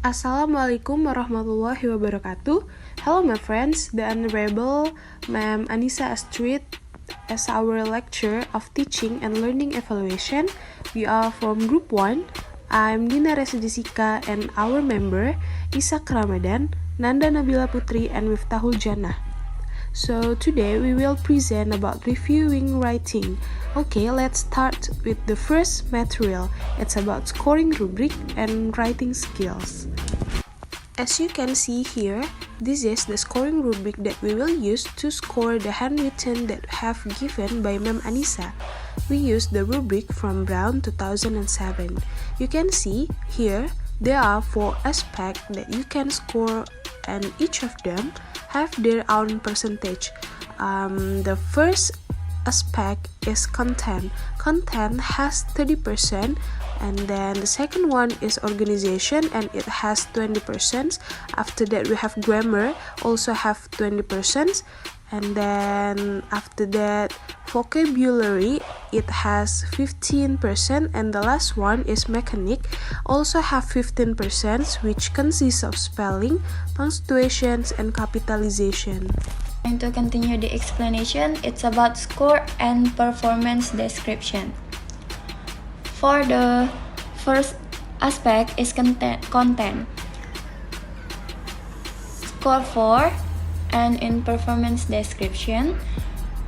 Assalamualaikum warahmatullahi wabarakatuh. Hello my friends, the Honorable Ma'am Anissa Astrid as our lecturer of teaching and learning evaluation. We are from Group 1. I'm Dinaresa Jesica and our member Issac Ramadhan, Nanda Nabila Putri and Miftahul Jannah. So today we will present about reviewing writing. Okay, let's start with the first material. It's about scoring rubric and writing skills. As you can see here, this is the scoring rubric that we will use to score the handwritten that have given by Ma'am Anissa. We use the rubric from Brown-2007. You can see here there are 4 aspects that you can score and each of them have their own percentage. The first aspect is content. Content has 30%, and then the second one is organization and it has 20%. After that we have grammar, also have 20%, and then after that vocabulary, it has 15%, and the last one is mechanic, also have 15%, which consists of spelling, punctuations, and capitalization. And to continue the explanation, it's about score and performance description. For the first aspect is content. Score 4, and in performance description,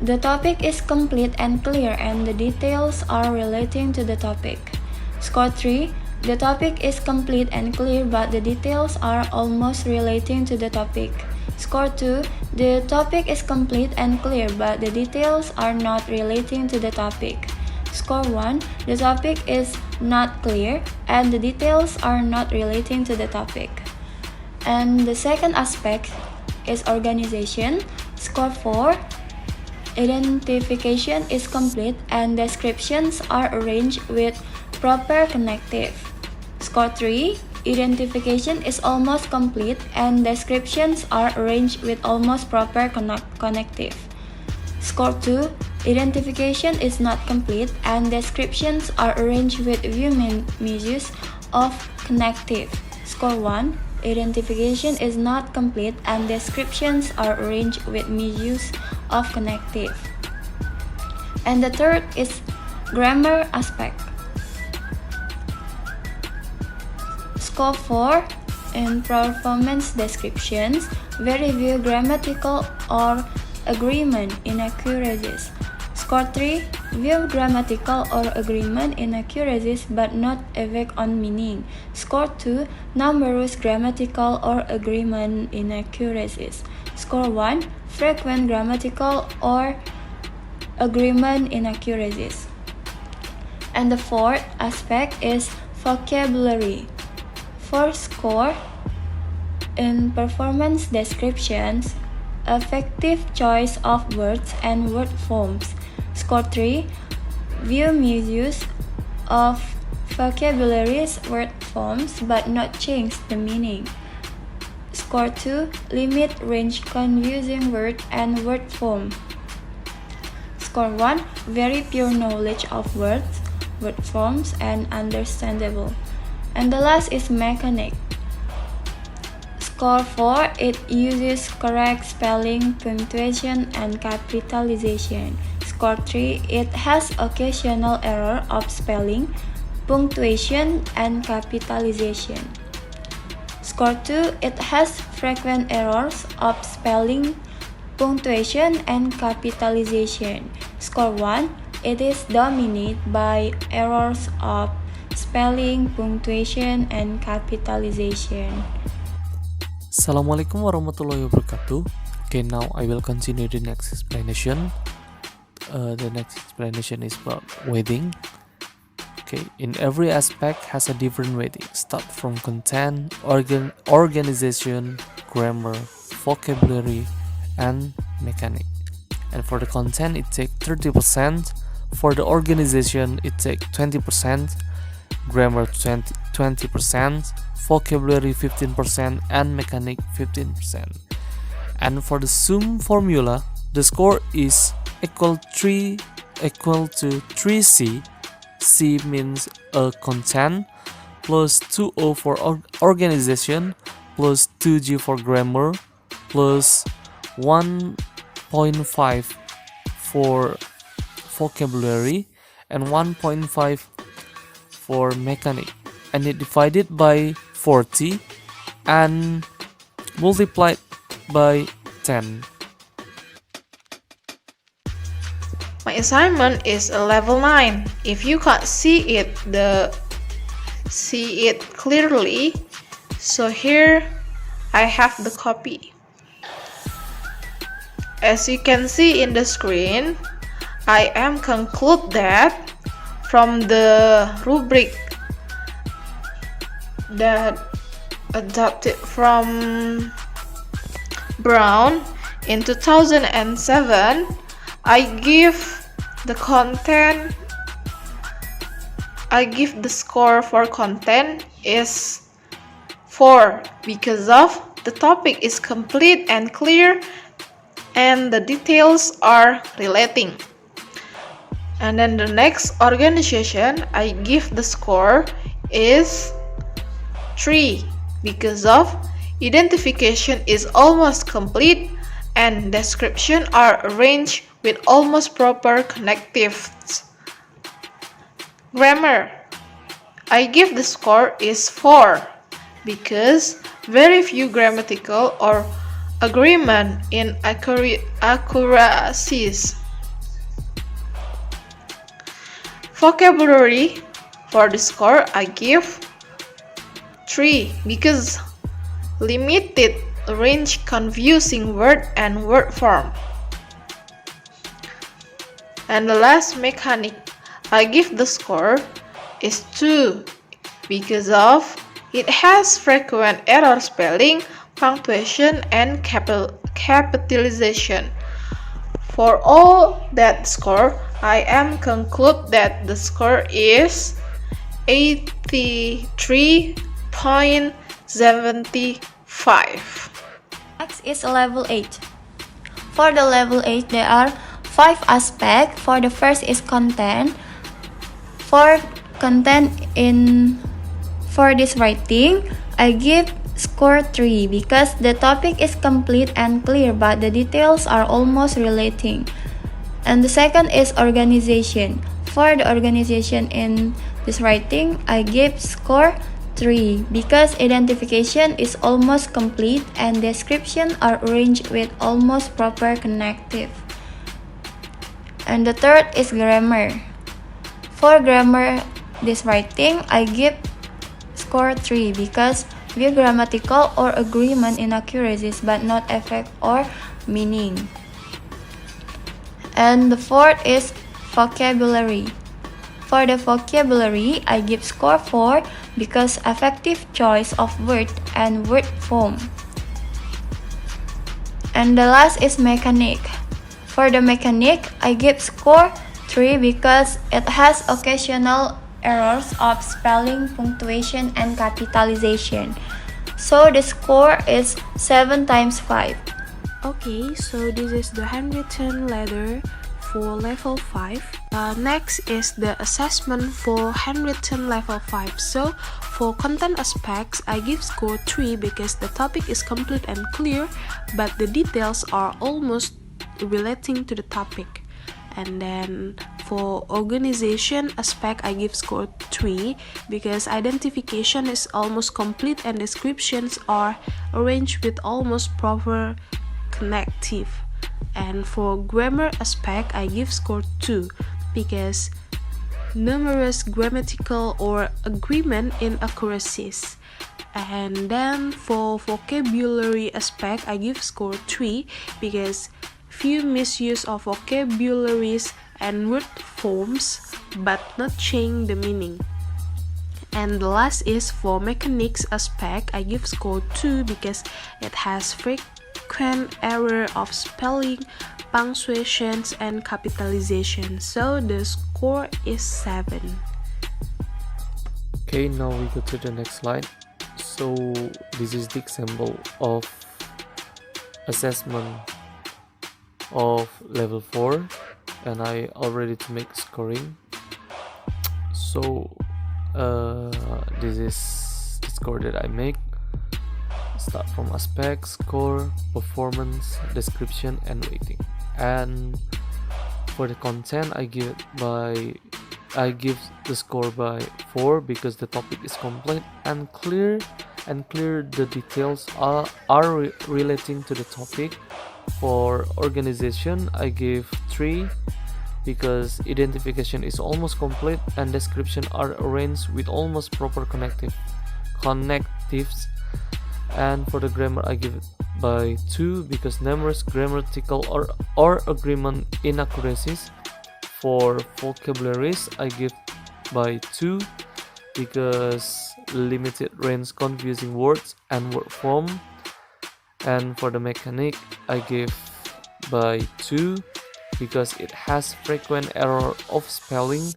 the topic is complete and clear and the details are relating to the topic. Score 3, the topic is complete and clear but the details are almost relating to the topic. Score 2, the topic is complete and clear but the details are not relating to the topic. Score 1, the topic is not clear and the details are not relating to the topic. And the second aspect is organization. Score 4, identification is complete and descriptions are arranged with proper connective. Score 3, identification is almost complete and descriptions are arranged with almost proper connective. Score 2, identification is not complete and descriptions are arranged with few measures of connective. Score 1, identification is not complete and descriptions are arranged with measures of connective. And the third is grammar aspect. Score 4, in performance descriptions, we review grammatical or agreement inaccuracies. Score 3, view grammatical or agreement inaccuracies but not effect on meaning. Score 2, numerous grammatical or agreement inaccuracies. Score 1, frequent grammatical or agreement inaccuracies. And the fourth aspect is vocabulary. For score, in performance descriptions, effective choice of words and word forms. Score 3, view misuse of vocabularies, word forms, but not change the meaning. Score 2, limit range confusing word and word form. Score 1, very pure knowledge of words, word forms, and understandable. And the last is mechanic. Score 4, it uses correct spelling, punctuation, and capitalization. Score 3, it has occasional error of spelling, punctuation, and capitalization. Score 2, it has frequent errors of spelling, punctuation, and capitalization. Score 1, it is dominated by errors of spelling, punctuation, and capitalization. Assalamualaikum warahmatullahi wabarakatuh. Okay, now I will continue the next explanation. The next explanation is about weighting. Okay, in every aspect has a different weighting. Start from content, organization, grammar, vocabulary, and mechanic. And for the content, it takes 30%. For the organization, it takes 20%. Grammar 20%, vocabulary 15%, and mechanic 15%. And for the sum formula, the score is equal to 3C. C means a content, plus 2O for organization, plus 2G for grammar, plus 1.5 for vocabulary, and 1.5 for mechanic, and it divided by 40 and multiplied by 10. My assignment is a level 9. If you can't see it clearly, so here I have the copy. As you can see in the screen, I am conclude that from the rubric that adapted from Brown in 2007, I give the score for content is 4 because of the topic is complete and clear and the details are relating. And then the next organization I give the score is 3 because of identification is almost complete and description are arranged with almost proper connectives. Grammar, I give the score is 4 because very few grammatical or agreement in accuracies. Vocabulary, for the score I give 3 because limited range confusing word and word form. And the last mechanic I give the score is 2 because of it has frequent error spelling, punctuation, and capitalization. For all that score, I am conclude that the score is 83.75. Next is level 8. For the level 8, there are 5 aspects. For the first is content. For content for this writing, I give score 3 because the topic is complete and clear, but the details are almost relating. And the second is organization. For the organization in this writing, I give score 3 because identification is almost complete and description are arranged with almost proper connective. And the third is grammar. For grammar, this writing, I give score 3 because view grammatical or agreement inaccuracies but not effect or meaning. And the fourth is vocabulary. For the vocabulary, I give score 4 because effective choice of word and word form. And the last is mechanic. For the mechanic, I give score 3 because it has occasional errors of spelling, punctuation, and capitalization. So the score is 7 times 5. Okay, so this is the handwritten letter for level 5. Next is the assessment for handwritten level 5. So for content aspects, I give score 3 because the topic is complete and clear, but the details are almost relating to the topic. And then for organization aspect, I give score 3 because identification is almost complete and descriptions are arranged with almost proper connective. And for grammar aspect, I give score 2 because numerous grammatical or agreement inaccuracies. And then for vocabulary aspect, I give score 3 because few misuse of vocabularies and word forms but not change the meaning. And the last is for mechanics aspect, I give score 2 because it has frequent error of spelling, punctuations, and capitalization. So the score is 7. Okay, now we go to the next slide. So this is the example of assessment of level 4, and I already to make scoring. So This is the score that I make. Start from aspect, score, performance, description, and rating. And for the content, I give the score by 4 because the topic is complete and clear. The details are relating to the topic. For organization, I give 3 because identification is almost complete and description are arranged with almost proper connectives. And for the grammar, I give it by 2 because numerous grammatical or agreement inaccuracies. For vocabularies, I give by 2 because limited range confusing words and word form. And for the mechanic, I give by 2 because it has frequent error of spelling,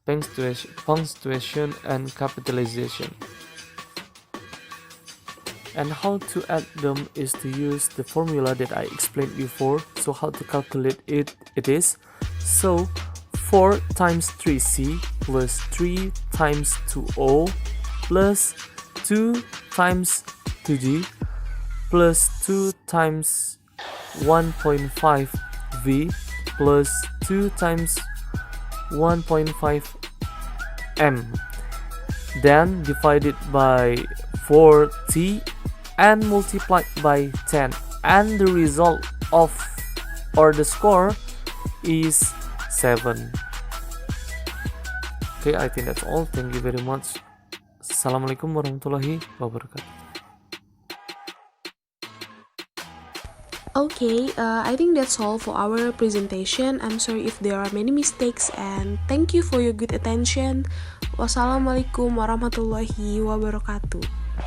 punctuation, and capitalization. And how to add them is to use the formula that I explained before. So how to calculate it is, so 4 times 3c plus 3 times 2o plus 2 times 2g plus 2 times 1.5v plus 2 times 1.5m, then divided by 4t and multiplied by 10, and the result of the score is 7. Okay, I think that's all. Thank you very much. Assalamualaikum warahmatullahi wabarakatuh. Okay, I think that's all for our presentation. I'm sorry if there are many mistakes, and thank you for your good attention. Wassalamualaikum warahmatullahi wabarakatuh.